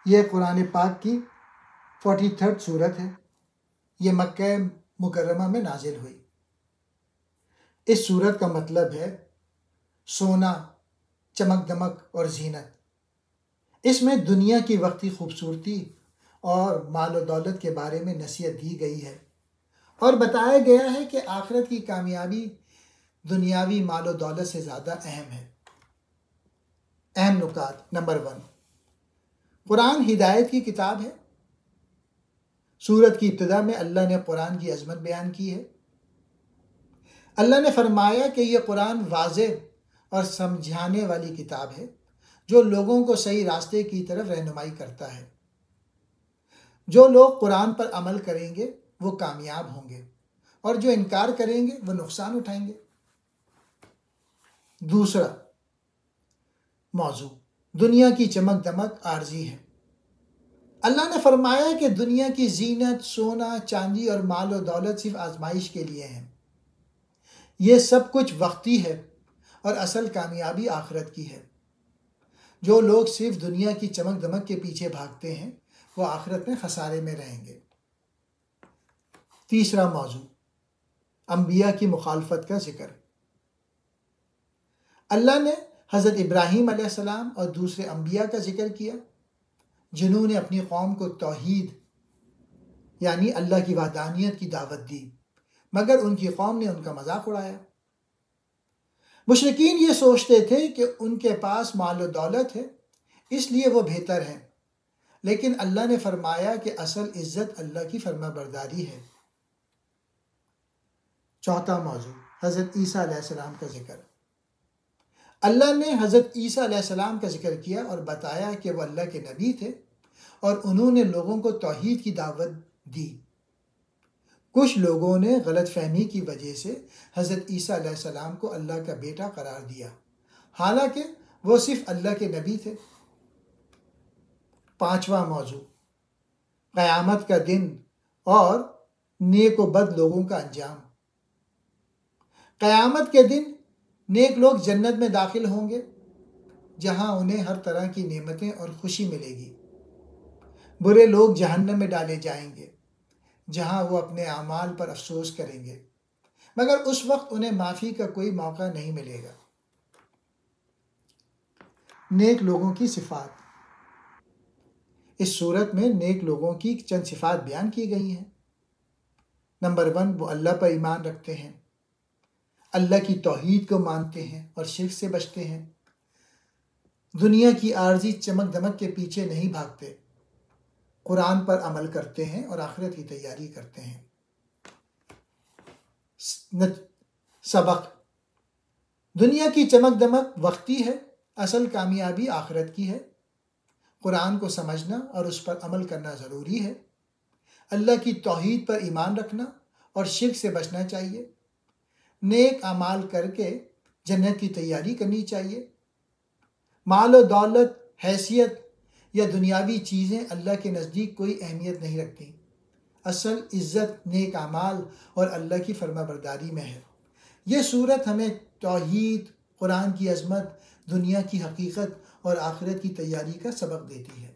یہ قرآن پاک کی 43rd سورت ہے۔ یہ مکہ مکرمہ میں نازل ہوئی۔ اس سورت کا مطلب ہے سونا، چمک دمک اور زینت۔ اس میں دنیا کی وقتی خوبصورتی اور مال و دولت کے بارے میں نصیحت دی گئی ہے اور بتایا گیا ہے کہ آخرت کی کامیابی دنیاوی مال و دولت سے زیادہ اہم ہے۔ اہم نکات۔ نمبر 1، قرآن ہدایت کی کتاب ہے۔ سورت کی ابتدا میں اللہ نے قرآن کی عظمت بیان کی ہے۔ اللہ نے فرمایا کہ یہ قرآن واضح اور سمجھانے والی کتاب ہے جو لوگوں کو صحیح راستے کی طرف رہنمائی کرتا ہے۔ جو لوگ قرآن پر عمل کریں گے وہ کامیاب ہوں گے اور جو انکار کریں گے وہ نقصان اٹھائیں گے۔ دوسرا موضوع، دنیا کی چمک دمک عارضی ہے۔ اللہ نے فرمایا کہ دنیا کی زینت، سونا، چاندی اور مال و دولت صرف آزمائش کے لیے ہیں۔ یہ سب کچھ وقتی ہے اور اصل کامیابی آخرت کی ہے۔ جو لوگ صرف دنیا کی چمک دمک کے پیچھے بھاگتے ہیں وہ آخرت میں خسارے میں رہیں گے۔ تیسرا موضوع، انبیاء کی مخالفت کا ذکر۔ اللہ نے حضرت ابراہیم علیہ السلام اور دوسرے انبیاء کا ذکر کیا جنہوں نے اپنی قوم کو توحید یعنی اللہ کی وحدانیت کی دعوت دی، مگر ان کی قوم نے ان کا مذاق اڑایا۔ مشرکین یہ سوچتے تھے کہ ان کے پاس مال و دولت ہے اس لیے وہ بہتر ہیں، لیکن اللہ نے فرمایا کہ اصل عزت اللہ کی فرما برداری ہے۔ چوتھا موضوع، حضرت عیسیٰ علیہ السلام کا ذکر۔ اللہ نے حضرت عیسیٰ علیہ السلام کا ذکر کیا اور بتایا کہ وہ اللہ کے نبی تھے اور انہوں نے لوگوں کو توحید کی دعوت دی۔ کچھ لوگوں نے غلط فہمی کی وجہ سے حضرت عیسیٰ علیہ السلام کو اللہ کا بیٹا قرار دیا، حالانکہ وہ صرف اللہ کے نبی تھے۔ پانچواں موضوع، قیامت کا دن اور نیک و بد لوگوں کا انجام۔ قیامت کے دن نیک لوگ جنت میں داخل ہوں گے جہاں انہیں ہر طرح کی نعمتیں اور خوشی ملے گی۔ برے لوگ جہنم میں ڈالے جائیں گے جہاں وہ اپنے اعمال پر افسوس کریں گے، مگر اس وقت انہیں معافی کا کوئی موقع نہیں ملے گا۔ نیک لوگوں کی صفات۔ اس صورت میں نیک لوگوں کی چند صفات بیان کی گئی ہیں۔ نمبر 1، وہ اللہ پر ایمان رکھتے ہیں، اللہ کی توحید کو مانتے ہیں اور شرک سے بچتے ہیں، دنیا کی عارضی چمک دمک کے پیچھے نہیں بھاگتے، قرآن پر عمل کرتے ہیں اور آخرت کی تیاری کرتے ہیں۔ سبق، دنیا کی چمک دمک وقتی ہے، اصل کامیابی آخرت کی ہے۔ قرآن کو سمجھنا اور اس پر عمل کرنا ضروری ہے۔ اللہ کی توحید پر ایمان رکھنا اور شرک سے بچنا چاہیے۔ نیک اعمال کر کے جنت کی تیاری کرنی چاہیے۔ مال و دولت، حیثیت یا دنیاوی چیزیں اللہ کے نزدیک کوئی اہمیت نہیں رکھتی۔ اصل عزت نیک اعمال اور اللہ کی فرما برداری میں ہے۔ یہ صورت ہمیں توحید، قرآن کی عظمت، دنیا کی حقیقت اور آخرت کی تیاری کا سبق دیتی ہے۔